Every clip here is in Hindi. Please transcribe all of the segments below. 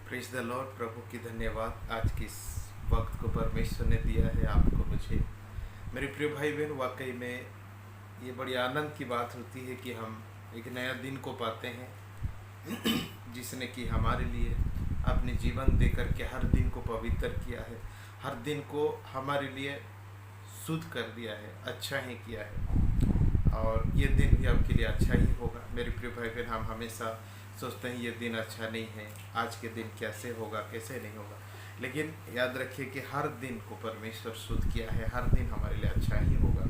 Praise the Lord. प्रभु की धन्यवाद। आज के इस वक्त को परमेश्वर ने दिया है आपको मुझे। मेरे प्रिय भाई बहन, वाकई में ये बड़ी आनंद की बात होती है कि हम एक नया दिन को पाते हैं जिसने कि हमारे लिए अपने जीवन दे करके हर दिन को पवित्र किया है, हर दिन को हमारे लिए शुद्ध कर दिया है, अच्छा ही किया है। और ये दिन भी आपके लिए अच्छा ही होगा। मेरे प्रिय भाई बहन, हम हमेशा सोचते हैं ये दिन अच्छा नहीं है, आज के दिन कैसे होगा कैसे नहीं होगा, लेकिन याद रखिए कि हर दिन को परमेश्वर शुद्ध किया है, हर दिन हमारे लिए अच्छा ही होगा।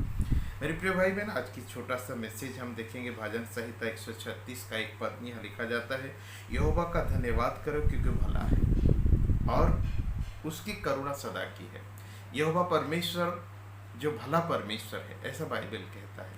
मेरे प्रिय भाई बहन, आज की छोटा सा मैसेज हम देखेंगे। भजन संहिता 136 का एक पद में यहाँ लिखा जाता है, यहोवा का धन्यवाद करो क्योंकि भला है और उसकी करुणा सदा की है। यहोवा परमेश्वर जो भला परमेश्वर है, ऐसा बाइबल कहता है।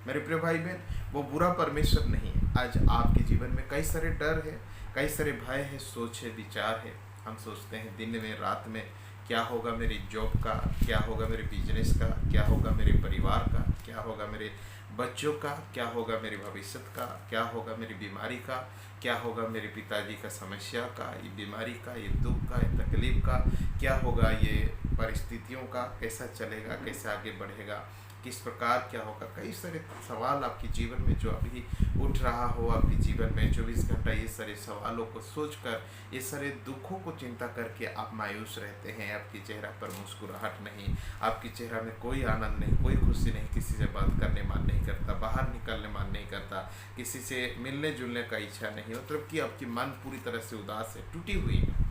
मेरे प्रिय भाई बहन, वो बुरा परमेश्वर नहीं है। आज आपके जीवन में कई सारे डर है, कई सारे भय है, सोच है, विचार है। हम सोचते हैं दिन में रात में क्या होगा मेरी जॉब का, क्या होगा मेरे बिजनेस का, क्या होगा मेरे परिवार का, क्या होगा मेरे बच्चों का, क्या होगा मेरे भविष्य का, क्या होगा मेरी बीमारी का, क्या होगा मेरे पिताजी का समस्या का, ये बीमारी का, ये दुख का, ये तकलीफ का, क्या होगा ये परिस्थितियों का, कैसा चलेगा, कैसे आगे बढ़ेगा, किस प्रकार क्या होगा। कई सारे सवाल आपके जीवन में जो अभी उठ रहा हो, आपके जीवन में 24 घंटा ये सारे सवालों को सोचकर, ये सारे दुखों को चिंता करके आप मायूस रहते हैं। आपके चेहरा पर मुस्कुराहट नहीं, आपके चेहरा में कोई आनंद नहीं, कोई खुशी नहीं, किसी से बात करने मन नहीं करता, बाहर निकलने मन नहीं करता, किसी से मिलने जुलने का इच्छा नहीं, मतलब कि आपकी मन पूरी तरह से उदास है, टूटी हुई है।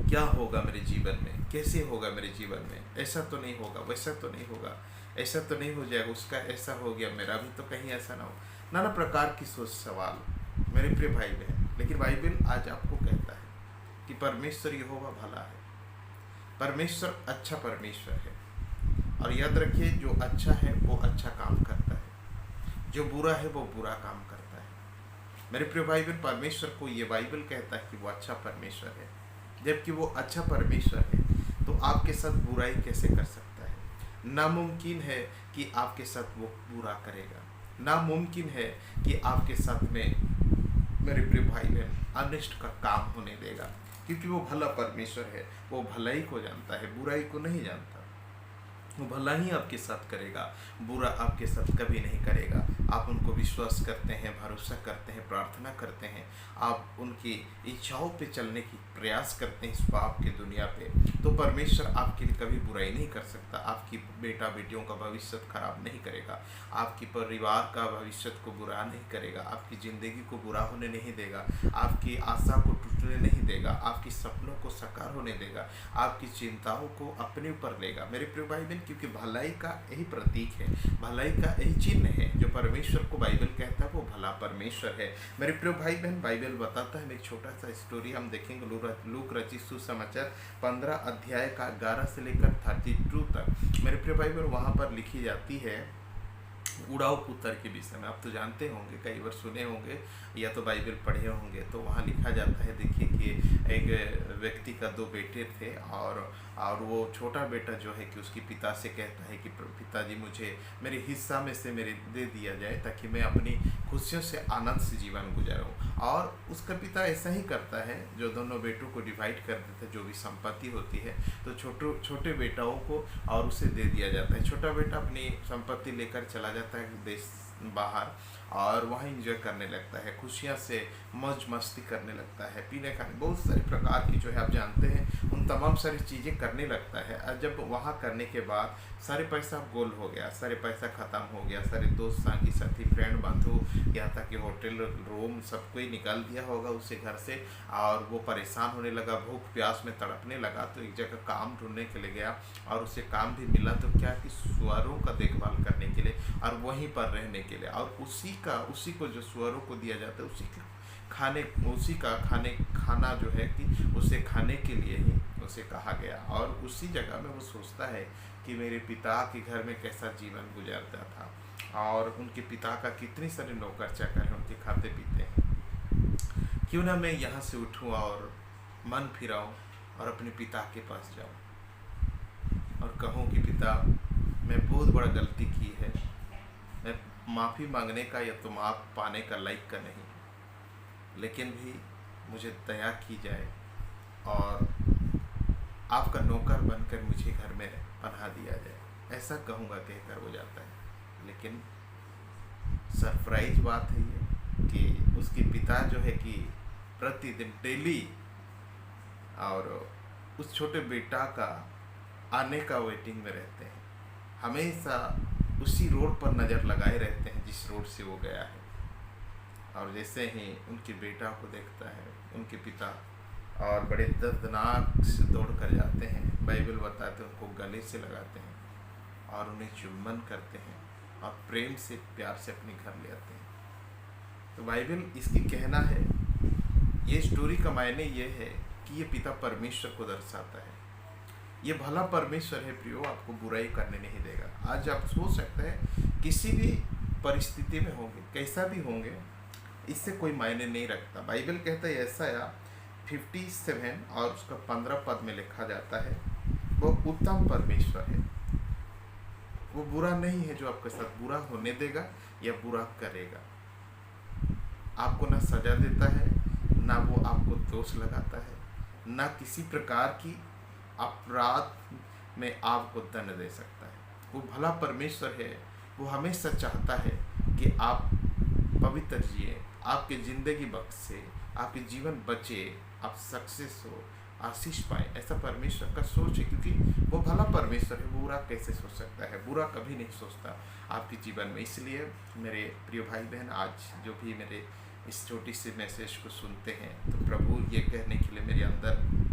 क्या होगा मेरे जीवन में, कैसे होगा मेरे जीवन में, ऐसा तो नहीं होगा, वैसा तो नहीं होगा, ऐसा तो नहीं हो जाएगा, उसका ऐसा हो गया, मेरा भी तो कहीं ऐसा ना हो। नाना प्रकार की सोच सवाल मेरे प्रिय भाई बहन, लेकिन बाइबल आज आपको कहता है कि परमेश्वर यहोवा भला है, परमेश्वर अच्छा परमेश्वर है। और याद रखिए, जो अच्छा है वो अच्छा काम करता है, जो बुरा है वो बुरा काम करता है। मेरे प्रिय भाई बहन, परमेश्वर को ये बाइबल कहता है कि वो अच्छा परमेश्वर है। जबकि वो अच्छा परमेश्वर है तो आपके साथ बुराई कैसे कर सकता है? नामुमकिन है कि आपके साथ वो बुरा करेगा, नामुमकिन है कि आपके साथ में मेरे प्रिय भाई बहन अनिष्ट का काम होने देगा, क्योंकि वो भला परमेश्वर है। वो भलाई को जानता है, बुराई को नहीं जानता। वो भला ही आपके साथ करेगा, बुरा आपके साथ कभी नहीं करेगा। आप उनको विश्वास करते हैं, भरोसा करते हैं, प्रार्थना करते हैं, आप उनकी इच्छाओं पे चलने की प्रयास करते हैं इस पाप की दुनिया पे, तो परमेश्वर आपके लिए कभी बुराई नहीं कर सकता। आपकी बेटा बेटियों का भविष्य खराब नहीं करेगा, आपकी परिवार का भविष्य को बुरा नहीं करेगा, आपकी ज़िंदगी को बुरा होने नहीं देगा, आपकी आशा को टूटने नहीं देगा, आपकी सपनों को साकार होने देगा, आपकी चिंताओं को अपने ऊपर लेगा। मेरे प्रिय भाई बहन, क्योंकि भलाई का यही प्रतीक है, भलाई का यही चिन्ह है जो परमेश्वर को बाइबल कहता है वो भला परमेश्वर है। मेरे प्रिय भाई बहन, बाइबल बताता है, एक छोटा सा स्टोरी हम देखेंगे। लूक रचित सुसमाचार 15 अध्याय का 11 से लेकर 32 तक। मेरे प्रिय भाई बहन, वहाँ पर लिखी जाती है उड़ाऊ पुत्र के विषय में। आप तो जानते होंगे, कई बार सुने होंगे या तो बाइबल पढ़े होंगे। तो वहाँ लिखा जाता है, देखिए कि एक व्यक्ति का 2 बेटे थे और वो छोटा बेटा जो है कि उसके पिता से कहता है कि पिताजी मुझे मेरे हिस्सा में से मेरे दे दिया जाए ताकि मैं अपनी खुशियों से आनंद से जीवन गुजारूं। और उसका पिता ऐसा ही करता है, जो दोनों बेटों को डिवाइड कर देता है, जो भी संपत्ति होती है तो छोटे बेटाओं को और उसे दे दिया जाता है। छोटा बेटा अपनी संपत्ति लेकर चला जाता है देश बाहर और वहाँ एंजॉय करने लगता है, खुशियाँ से मौज मस्ती करने लगता है, पीने खाने बहुत सारे प्रकार की जो है आप जानते हैं उन तमाम सारी चीज़ें करने लगता है। और जब वहाँ करने के बाद सारे पैसा गोल हो गया, सारे पैसा ख़त्म हो गया, सारे दोस्त संगी साथी फ्रेंड बंधु यहाँ तक कि होटल रूम सब कोई निकाल दिया होगा उसे घर से, और वो परेशान होने लगा, भूख प्यास में तड़पने लगा। तो एक जगह काम ढूंढने के लिए गया और उसे काम भी मिला, तो क्या कि सुअरों का देखभाल करने के लिए और वहीं पर रहने के लिए। और उसी को जो सुअरों को दिया जाता है उसी का खाना जो है कि उसे खाने के लिए ही उसे कहा गया। और उसी जगह में वो सोचता है कि मेरे पिता के घर में कैसा जीवन गुजरता था और उनके पिता का कितनी सारे नौकर चाकर हैं, उनके खाते पीते हैं। क्यों ना मैं यहाँ से उठूँ और मन फिराऊँ और अपने पिता के पास जाऊँ और कहूँ कि पिता, मैं बहुत बड़ा गलती की है, मैं माफ़ी मांगने का या तो माफ़ पाने का लायक का नहीं, लेकिन भी मुझे दया की जाए और आपका नौकर बनकर मुझे घर में पनाह दिया जाए, ऐसा कहूँगा कहकर वो जाता है। लेकिन सरप्राइज बात है ये कि उसके पिता जो है कि प्रतिदिन डेली और उस छोटे बेटा का आने का वेटिंग में रहते हैं, हमेशा उसी रोड पर नज़र लगाए रहते हैं जिस रोड से वो गया है। और जैसे ही उनके बेटा को देखता है उनके पिता और बड़े दर्दनाक से दौड़ कर जाते हैं, बाइबल बताते हैं उनको गले से लगाते हैं और उन्हें चुम्बन करते हैं और प्रेम से प्यार से अपने घर ले आते हैं। तो बाइबल इसकी कहना है, ये स्टोरी का मायने ये है कि ये पिता परमेश्वर को दर्शाता है। ये भला परमेश्वर है प्रियो, आपको बुराई करने नहीं देगा। आज आप सोच सकते हैं किसी भी परिस्थिति में होंगे, कैसा भी होंगे, इससे कोई मायने नहीं रखता। बाइबल कहता है ऐसा 57 और उसका 15 पद में लिखा जाता है, वो उत्तम परमेश्वर है, वो बुरा नहीं है जो आपके साथ बुरा होने देगा या बुरा करेगा। आपको ना सजा देता है, ना वो आपको दोष लगाता है, ना किसी प्रकार की अपराध में आपको दंड दे सकता है। वो भला परमेश्वर है, वो हमेशा चाहता है कि आप पवित्र जिए, आपकी ज़िंदगी बख्शे, आपके जीवन बचे, आप सक्सेस हो, आशीष पाए। ऐसा परमेश्वर का सोच है, क्योंकि वो भला परमेश्वर है, वो बुरा कैसे सोच सकता है, बुरा कभी नहीं सोचता आपके जीवन में। इसलिए मेरे प्रिय भाई बहन, आज जो भी मेरे इस छोटी सी मैसेज को सुनते हैं, तो प्रभु ये कहने के लिए मेरे अंदर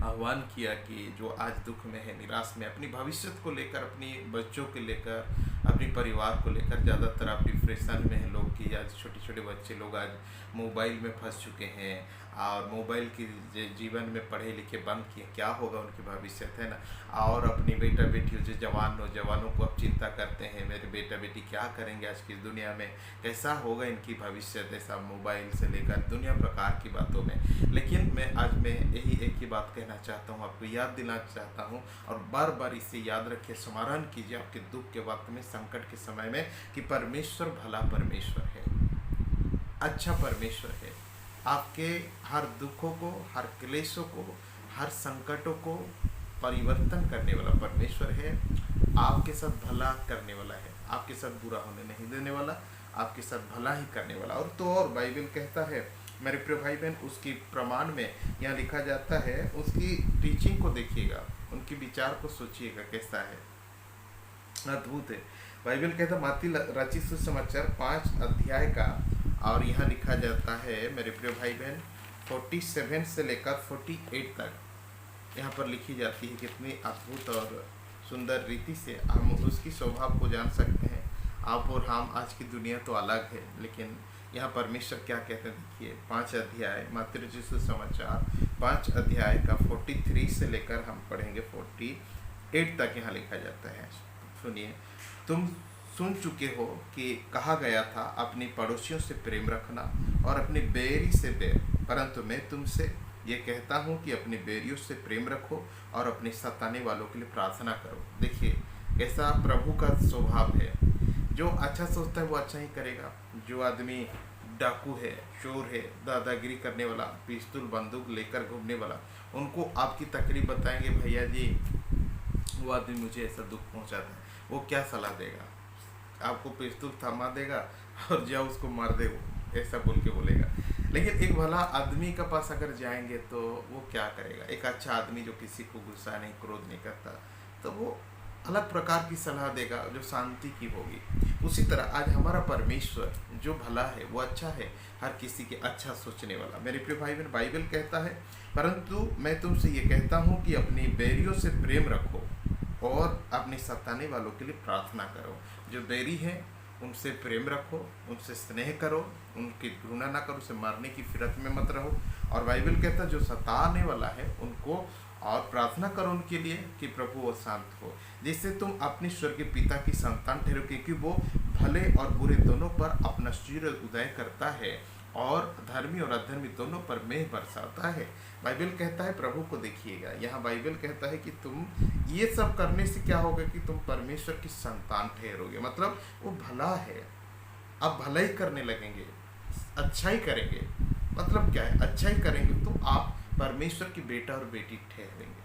आह्वान किया कि जो आज दुख में है, निराश में, अपनी भविष्य को लेकर, अपनी बच्चों के लेकर, अपने परिवार को लेकर ज़्यादातर आप डिप्रेशन में हैं लोग कि आज छोटे छोटे बच्चे लोग आज मोबाइल में फंस चुके हैं और मोबाइल की जीवन में पढ़े लिखे बंद किए, क्या होगा उनके भविष्य, है ना। और अपनी बेटा बेटियों जो जवान नौजवानों को अब चिंता करते हैं, मेरे बेटा बेटी क्या करेंगे आज की दुनिया में, कैसा होगा इनकी भविष्य, ऐसा मोबाइल से लेकर दुनिया प्रकार की बातों में। लेकिन आज मैं यही एक ही बात कहना चाहता हूँ, आपको याद दिलाना चाहता हूँ और बार बार इसे याद रखिए, स्मरण कीजिए आपके दुख के वक्त में, संकट के समय में, कि परमेश्वर भला परमेश्वर है, अच्छा परमेश्वर है। आपके हर दुखों को, हर क्लेशों को, हर संकटों को परिवर्तन करने वाला परमेश्वर है, आपके साथ भला करने वाला है, आपके साथ बुरा होने नहीं देने वाला, आपके साथ भला ही करने वाला। और तो और बाइबल कहता है मेरे प्रिय भाई बहन, उसकी प्रमाण में यहाँ लिखा जाता है, उसकी टीचिंग को देखिएगा, उनके विचार को सोचिएगा कैसा है, अद्भुत है। बाइबल कहता है मत्ती रचित सुसमाचार 5 अध्याय का, और यहाँ लिखा जाता है मेरे प्रिय भाई बहन 47 से लेकर 48 तक यहाँ पर लिखी जाती है। कितनी अद्भुत और सुंदर रीति से हम उसकी स्वभाव को जान सकते हैं। आप और हम, आज की दुनिया तो अलग है, लेकिन यहाँ परमेश्वर क्या कहते हैं देखिए। 5 अध्याय मत्ती रचित सुसमाचार 5 अध्याय का 43 से लेकर हम पढ़ेंगे 48 तक। यहाँ लिखा जाता है, सुनिए। तुम सुन चुके हो कि कहा गया था, अपने पड़ोसियों से प्रेम रखना और अपने बैरी से बैर, परंतु मैं तुमसे ये कहता हूँ कि अपने बैरियों से प्रेम रखो और अपने सताने वालों के लिए प्रार्थना करो। देखिए कैसा प्रभु का स्वभाव है, जो अच्छा सोचता है वो अच्छा ही करेगा। जो आदमी डाकू है, चोर है, दादागिरी करने वाला, पिस्तौल बंदूक लेकर घूमने वाला, उनको आपकी तकलीफ बताएंगे, भैया जी वो आदमी मुझे ऐसा दुख पहुँचाता है, वो क्या सलाह देगा, आपको पिस्तौल थमा देगा और जाओ उसको मार दे, वो ऐसा बोल के बोलेगा। लेकिन एक भला आदमी के पास अगर जाएंगे तो वो क्या करेगा, एक अच्छा आदमी जो किसी को गुस्सा नहीं, क्रोध नहीं करता, तो वो अलग प्रकार की सलाह देगा जो शांति की होगी। उसी तरह आज हमारा परमेश्वर जो भला है, वो अच्छा है, हर किसी के अच्छा सोचने वाला। मेरे प्रिय भाई बहन, बाइबल कहता है, परंतु मैं तुमसे ये कहता हूँ कि अपनी बैरियों से प्रेम रखो और अपने सताने वालों के लिए प्रार्थना करो। जो बैरी हैं उनसे प्रेम रखो, उनसे स्नेह करो, उनकी घृणा ना करो, उसे मारने की फिरत में मत रहो। और बाइबल कहता है जो सताने वाला है उनको और प्रार्थना करो उनके लिए कि प्रभु वो शांत हो, जिससे तुम अपने स्वर्गीय पिता की संतान ठहरो, क्योंकि वो भले और बुरे दोनों पर अपना सूर्य उदय करता है और धर्मी और अधर्मी दोनों पर मेघ बरसाता है। बाइबल कहता है, प्रभु को देखिएगा, यहाँ बाइबल कहता है कि तुम ये सब करने से क्या होगा कि तुम परमेश्वर की संतान ठहरोगे। मतलब वो भला है, आप भला ही करने लगेंगे, अच्छा ही करेंगे, मतलब क्या है, अच्छा ही करेंगे तो आप परमेश्वर की बेटा और बेटी ठहरेंगे।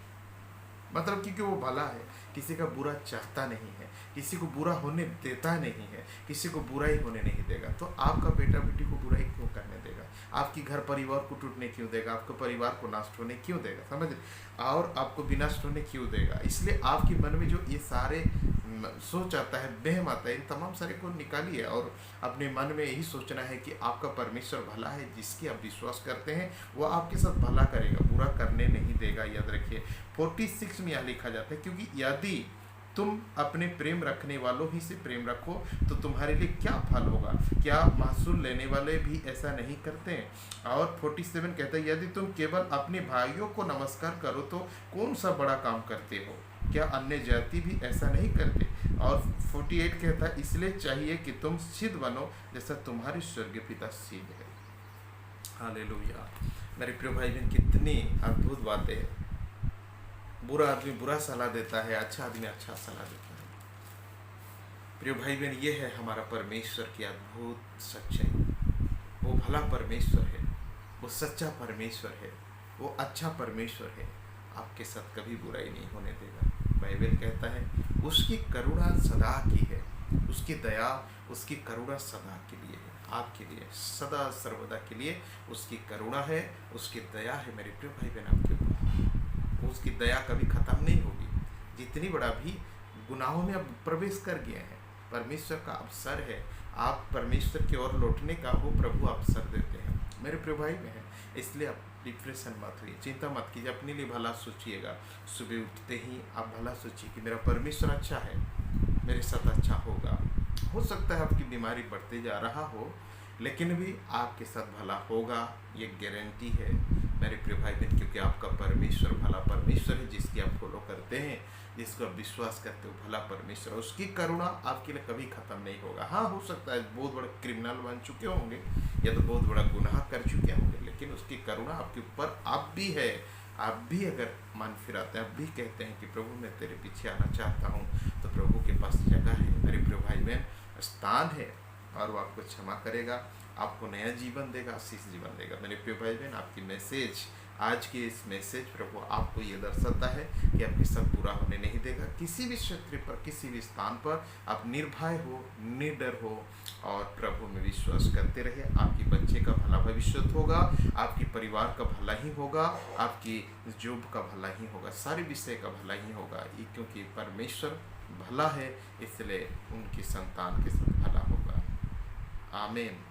मतलब क्योंकि वो भला है, किसी का बुरा चाहता नहीं है, किसी को बुरा होने देता नहीं है, किसी को बुराई होने नहीं देगा। तो आपका बेटा बेटी को बुराई क्यों करने देगा? आपकी घर परिवार को टूटने क्यों देगा? आपको परिवार को नष्ट होने क्यों देगा? समझ रहे? और आपको विनष्ट होने क्यों देगा? इसलिए आपके मन में जो ये सारे सोच आता है, वहम आता है, इन तमाम सारे को निकालिए और अपने मन में यही सोचना है कि आपका परमेश्वर भला है, जिसकी आप विश्वास करते हैं वो आपके साथ भला करेगा, बुरा करने नहीं देगा। याद रखिए 46 में यह लिखा जाता है, क्योंकि यदि तुम अपने प्रेम रखने वालों ही से प्रेम रखो तो तुम्हारे लिए क्या फल होगा? क्या महसूल लेने वाले भी ऐसा नहीं करते हैं? और 47 कहता है, यदि तुम केवल अपने भाइयों को नमस्कार करो तो कौन सा बड़ा काम करते हो? क्या अन्य जाति भी ऐसा नहीं करते? और 48 कहता है, इसलिए चाहिए कि तुम सिद्ध बनो जैसा तुम्हारे स्वर्गीय पिता सिद्ध है। हालेलुया। मेरे प्रिय भाई बहन, कितनी अद्भुत बातें हैं। बुरा आदमी बुरा सलाह देता है, अच्छा आदमी अच्छा सलाह देता है। प्रिय भाई बहन, ये है हमारा परमेश्वर की अद्भुत सच्चाई। वो भला परमेश्वर है, वो सच्चा परमेश्वर है, वो अच्छा परमेश्वर है। आपके साथ कभी बुराई नहीं होने देगा। बाइबल कहता है उसकी करुणा सदा की है, उसकी दया, उसकी करुणा सदा के लिए है, आपके लिए सदा सर्वदा के लिए उसकी करुणा है, उसकी दया है। मेरे प्रिय भाई बहन, आपके ऊपर उसकी दया कभी खत्म नहीं होगी। जितनी बड़ा भी गुनाहों में आप प्रवेश कर गए हैं, परमेश्वर का अवसर है, आप परमेश्वर की ओर लौटने का वो प्रभु अवसर देते हैं। मेरे प्रिय भाई बहन, इसलिए आप डिप्रेशन मत हुई, चिंता मत कीजिए, अपने लिए भला सोचिएगा। सुबह उठते ही आप भला सोचिए कि मेरा परमेश्वर अच्छा है, मेरे साथ अच्छा होगा। हो सकता है आपकी बीमारी बढ़ते जा रहा हो, लेकिन भी आपके साथ भला होगा, ये गारंटी है मेरे प्रिय भाई बहन, क्योंकि आपका परमेश्वर भला परमेश्वर है, जिसकी आप फॉलो करते हैं, जिसको आप विश्वास करते हो, भला परमेश्वर। उसकी करुणा आपके लिए कभी खत्म नहीं होगा। हाँ, हो सकता है बहुत बड़े क्रिमिनल बन चुके होंगे या तो बहुत बड़ा गुनाह कर चुके होंगे, लेकिन उसकी करुणा आपके ऊपर अब भी है। आप भी अगर मन फिराते हैं, आप भी कहते हैं कि प्रभु मैं तेरे पीछे आना चाहता हूँ, तो प्रभु के पास जगह है, मेरे प्रिय भाई बहन, स्थान है, और वो आपको क्षमा करेगा, आपको नया जीवन देगा, आशीष जीवन देगा। मेरे प्रिय भाई बहन, आपकी मैसेज, आज की इस मैसेज प्रभु आपको ये दर्शाता है कि आपके साथ बुरा होने नहीं देगा। किसी भी क्षेत्र पर, किसी भी स्थान पर आप निर्भय हो, निडर हो और प्रभु में विश्वास करते रहिए। आपके बच्चे का भला भविष्य होगा, आपके परिवार का भला ही होगा, आपकी जॉब का भला ही होगा, सारे विषय का भला ही होगा। ये क्योंकि परमेश्वर भला है, इसलिए उनकी संतान के साथ भला होगा। आमीन।